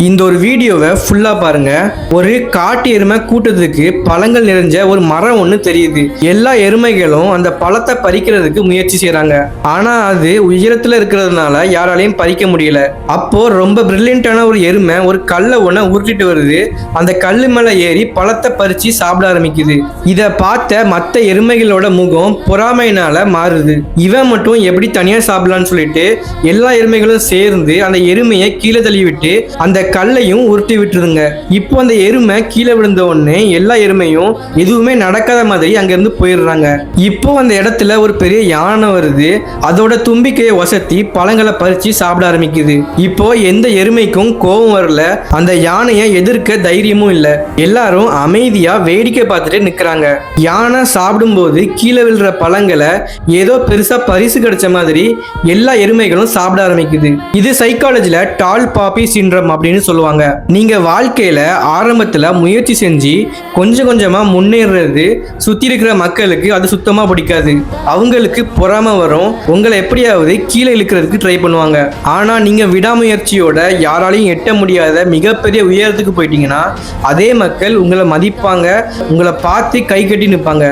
இந்த ஒரு வீடியோவை ஃபுல்லா பாருங்க. ஒரு காட்டு எருமை கூட்டத்துக்கு பழங்கள் நிறைஞ்ச ஒரு மரம் ஒன்று தெரியுது. எல்லா எருமைகளும் அந்த பழத்தை பறிக்கிறதுக்கு முயற்சி செய்யறாங்க. ஆனா அது உயரத்துல இருக்கிறதுனால யாராலையும் பறிக்க முடியல. அப்போ ரொம்ப பிரில்லியண்டான ஒரு எருமை ஒரு கல்லை ஒன்ன உருட்டிட்டு வருது. அந்த கல்லு மேல ஏறி பழத்தை பறிச்சு சாப்பிட ஆரம்பிக்குது. இத பார்த்த மற்ற எருமைகளோட முகம் பொறாமையினால மாறுது. இவன் மட்டும் எப்படி தனியா சாப்பிடலான்னு சொல்லிட்டு எல்லா எருமைகளும் சேர்ந்து அந்த எருமையை கீழே தள்ளி விட்டு அந்த கல்லையும் உருட்டி விட்டுருங்க. இப்போ அந்த எருமை கீழே விழுந்த உடனே எல்லா எருமையும் எதுவுமே நடக்காத மாதிரி அங்கிருந்து போயிடுறாங்க. இப்போ அந்த இடத்துல ஒரு பெரிய யானை வருது. அதோட தும்பிக்கையை வசத்தி பழங்களை பறிச்சு சாப்பிட ஆரம்பிக்குது. இப்போ எந்த எருமைக்கும் கோபம் வரல. அந்த யானையை எதிர்க்க தைரியமும் இல்லை. எல்லாரும் அமைதியா வேடிக்கை பார்த்துட்டு நிக்கிறாங்க. யானை சாப்பிடும்போது கீழே விழுற பழங்களை ஏதோ பெருசா பரிசு கிடைச்ச மாதிரி எல்லா எருமைகளும் சாப்பிட ஆரம்பிக்குது. இது சைக்காலஜில டால் பாப்பி சிண்ட்ரம் அப்படின்னு சொல்லுவாங்க. நீங்க வாழ்க்கையில ஆரம்பத்துல முயற்சி செஞ்சு கொஞ்சம் கொஞ்சமா முன்னேறது சுத்தி இருக்கிற மக்களுக்கு அது சுத்தமா பிடிக்காது. அவங்களுக்கு பொறாம வரும். உங்களை எப்படியாவது கீழே இழுக்கிறதுக்கு ட்ரை பண்ணுவாங்க. ஆனா நீங்க விடாமுயற்சியோட யாராலையும் எட்ட முடியாத மிகப்பெரிய உயரத்துக்கு போயிட்டீங்கன்னா அதே மக்கள் உங்களை மதிப்பாங்க. உங்களை பார்த்து கை கட்டி நிற்பாங்க.